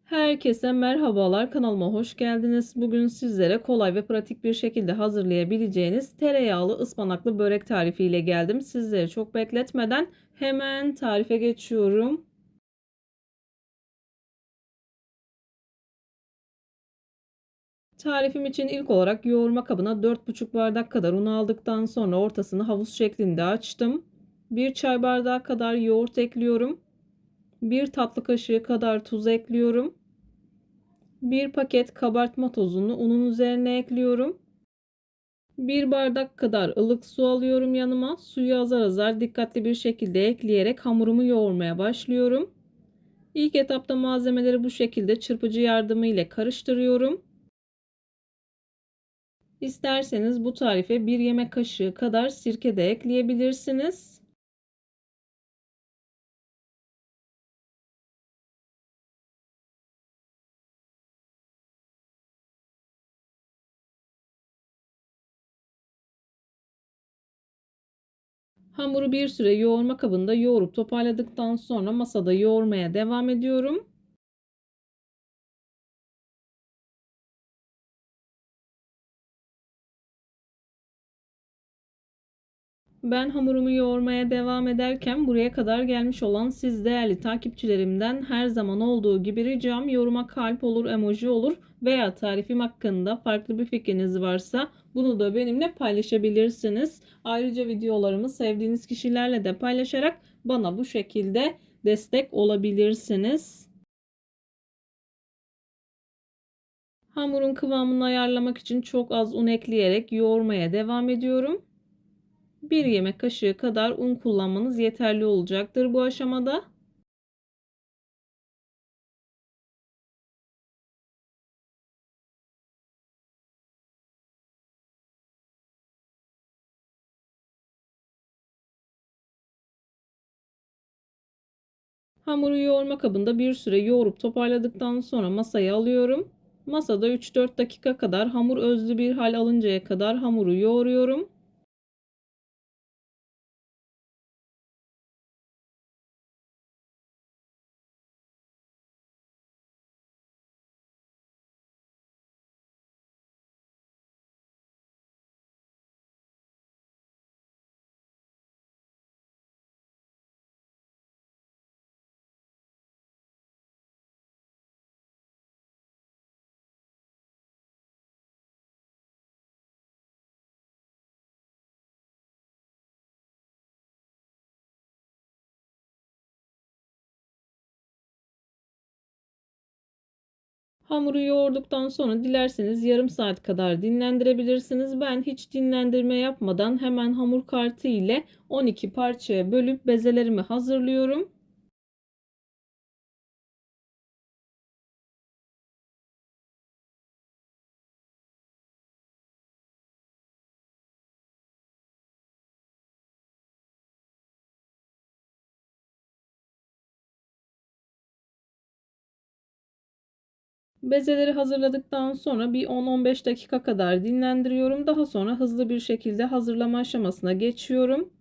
Herkese merhabalar, kanalıma hoş geldiniz. Bugün sizlere kolay ve pratik bir şekilde hazırlayabileceğiniz tereyağlı ıspanaklı börek tarifi ile geldim. Sizleri çok bekletmeden hemen tarife geçiyorum. Tarifim için ilk olarak yoğurma kabına 4,5 bardak kadar un aldıktan sonra ortasını havuz şeklinde açtım. 1 çay bardağı kadar yoğurt ekliyorum. 1 tatlı kaşığı kadar tuz ekliyorum. 1 paket kabartma tozunu unun üzerine ekliyorum. 1 bardak kadar ılık su alıyorum yanıma. Suyu azar azar dikkatli bir şekilde ekleyerek hamurumu yoğurmaya başlıyorum. İlk etapta malzemeleri bu şekilde çırpıcı yardımı ile karıştırıyorum. İsterseniz bu tarife 1 yemek kaşığı kadar sirke de ekleyebilirsiniz. Hamuru bir süre yoğurma kabında yoğurup toparladıktan sonra masada yoğurmaya devam ediyorum. Ben hamurumu yoğurmaya devam ederken buraya kadar gelmiş olan siz değerli takipçilerimden her zaman olduğu gibi ricam yoruma kalp olur, emoji olur veya tarifim hakkında farklı bir fikriniz varsa bunu da benimle paylaşabilirsiniz. Ayrıca videolarımı sevdiğiniz kişilerle de paylaşarak bana bu şekilde destek olabilirsiniz. Hamurun kıvamını ayarlamak için çok az un ekleyerek yoğurmaya devam ediyorum. 1 yemek kaşığı kadar un kullanmanız yeterli olacaktır bu aşamada. Hamuru yoğurma kabında bir süre yoğurup toparladıktan sonra masaya alıyorum. Masada 3-4 dakika kadar hamur özlü bir hal alıncaya kadar hamuru yoğuruyorum. Hamuru yoğurduktan sonra dilerseniz yarım saat kadar dinlendirebilirsiniz. Ben hiç dinlendirme yapmadan hemen hamur kartı ile 12 parçaya bölüp bezelerimi hazırlıyorum. Bezeleri hazırladıktan sonra bir 10-15 dakika kadar dinlendiriyorum. Daha sonra hızlı bir şekilde hazırlama aşamasına geçiyorum.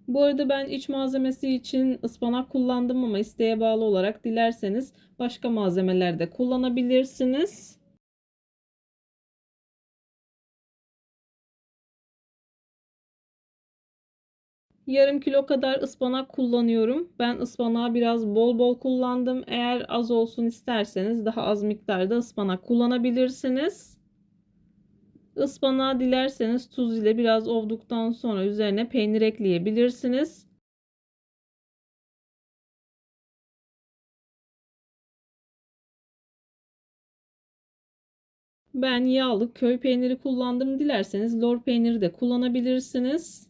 Bu arada ben iç malzemesi için ıspanak kullandım ama isteğe bağlı olarak dilerseniz başka malzemeler de kullanabilirsiniz. Yarım kilo kadar ıspanak kullanıyorum. Ben ıspanağı biraz bol bol kullandım. Eğer az olsun isterseniz daha az miktarda ıspanak kullanabilirsiniz. Ispanağı dilerseniz tuz ile biraz ovduktan sonra üzerine peynir ekleyebilirsiniz. Ben yağlı köy peyniri kullandım. Dilerseniz lor peyniri de kullanabilirsiniz.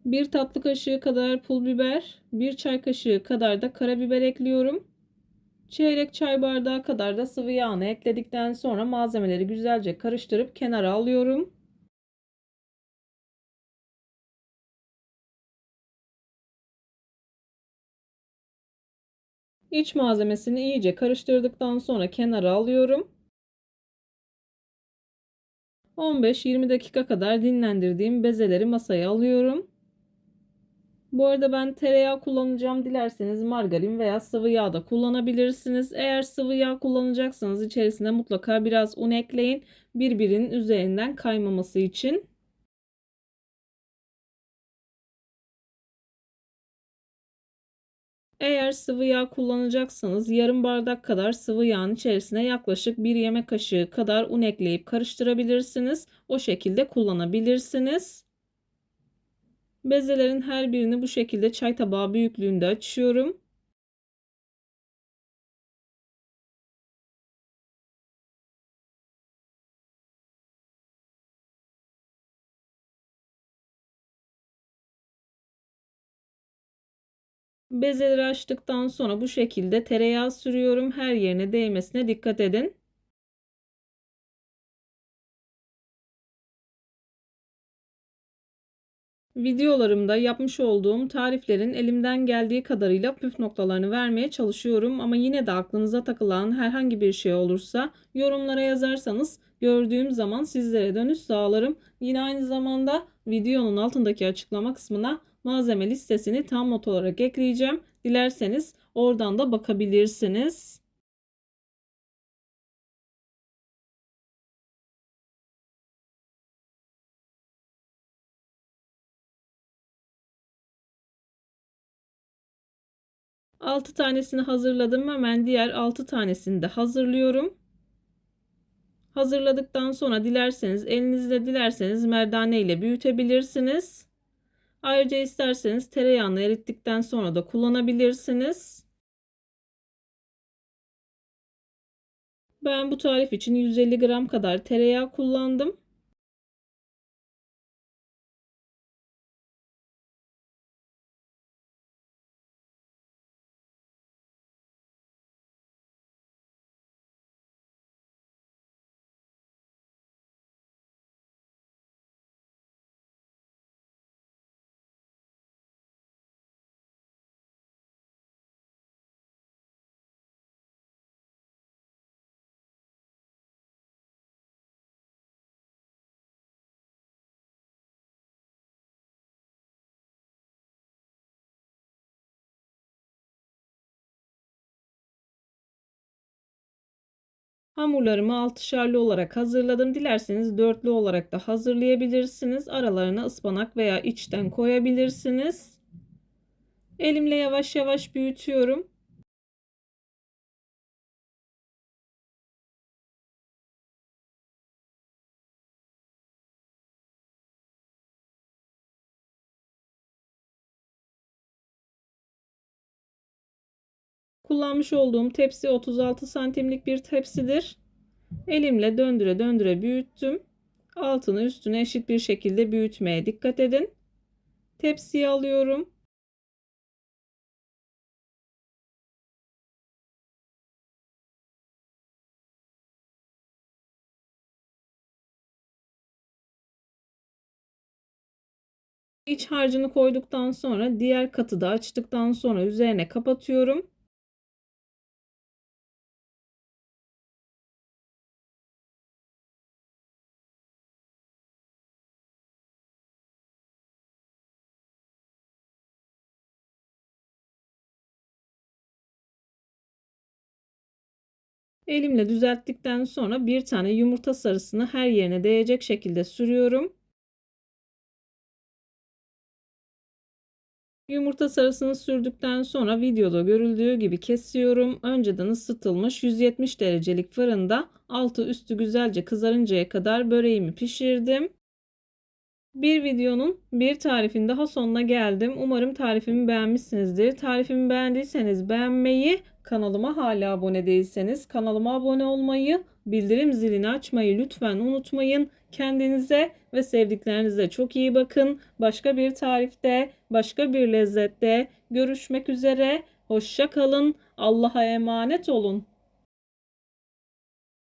Bir tatlı kaşığı kadar pul biber, bir çay kaşığı kadar da karabiber ekliyorum. Çeyrek çay bardağı kadar da sıvı yağını ekledikten sonra malzemeleri güzelce karıştırıp kenara alıyorum. İç malzemesini iyice karıştırdıktan sonra kenara alıyorum. 15-20 dakika kadar dinlendirdiğim bezeleri masaya alıyorum. Bu arada ben tereyağı kullanacağım. Dilerseniz margarin veya sıvı yağ da kullanabilirsiniz. Eğer sıvı yağ kullanacaksanız içerisine mutlaka biraz un ekleyin. Birbirinin üzerinden kaymaması için. Eğer sıvı yağ kullanacaksanız yarım bardak kadar sıvı yağın içerisine yaklaşık bir yemek kaşığı kadar un ekleyip karıştırabilirsiniz. O şekilde kullanabilirsiniz. Bezelerin her birini bu şekilde çay tabağı büyüklüğünde açıyorum. Bezeleri açtıktan sonra bu şekilde tereyağı sürüyorum. Her yerine değmesine dikkat edin. Videolarımda yapmış olduğum tariflerin elimden geldiği kadarıyla püf noktalarını vermeye çalışıyorum ama yine de aklınıza takılan herhangi bir şey olursa yorumlara yazarsanız gördüğüm zaman sizlere dönüş sağlarım. Yine aynı zamanda videonun altındaki açıklama kısmına malzeme listesini tam not olarak ekleyeceğim. Dilerseniz oradan da bakabilirsiniz. Altı tanesini hazırladım. Hemen diğer 6 tanesini de hazırlıyorum. Hazırladıktan sonra dilerseniz elinizde dilerseniz merdane ile büyütebilirsiniz. Ayrıca isterseniz tereyağını erittikten sonra da kullanabilirsiniz. Ben bu tarif için 150 gram kadar tereyağı kullandım. Hamurlarımı altışarlı olarak hazırladım. Dilerseniz dörtlü olarak da hazırlayabilirsiniz. Aralarına ıspanak veya içten koyabilirsiniz. Elimle yavaş yavaş büyütüyorum. Kullanmış olduğum tepsi 36 santimlik bir tepsidir. Elimle döndüre döndüre büyüttüm. Altını üstüne eşit bir şekilde büyütmeye dikkat edin. Tepsiyi alıyorum. İç harcını koyduktan sonra diğer katı da açtıktan sonra üzerine kapatıyorum. Elimle düzelttikten sonra bir tane yumurta sarısını her yerine değecek şekilde sürüyorum. Yumurta sarısını sürdükten sonra videoda görüldüğü gibi kesiyorum. Önceden ısıtılmış 170 derecelik fırında altı üstü güzelce kızarıncaya kadar böreğimi pişirdim. Bir videonun bir tarifin daha sonuna geldim. Umarım tarifimi beğenmişsinizdir. Tarifimi beğendiyseniz beğenmeyi, kanalıma hala abone değilseniz kanalıma abone olmayı, bildirim zilini açmayı lütfen unutmayın. Kendinize ve sevdiklerinize çok iyi bakın. Başka bir tarifte, başka bir lezzette görüşmek üzere. Hoşça kalın. Allah'a emanet olun.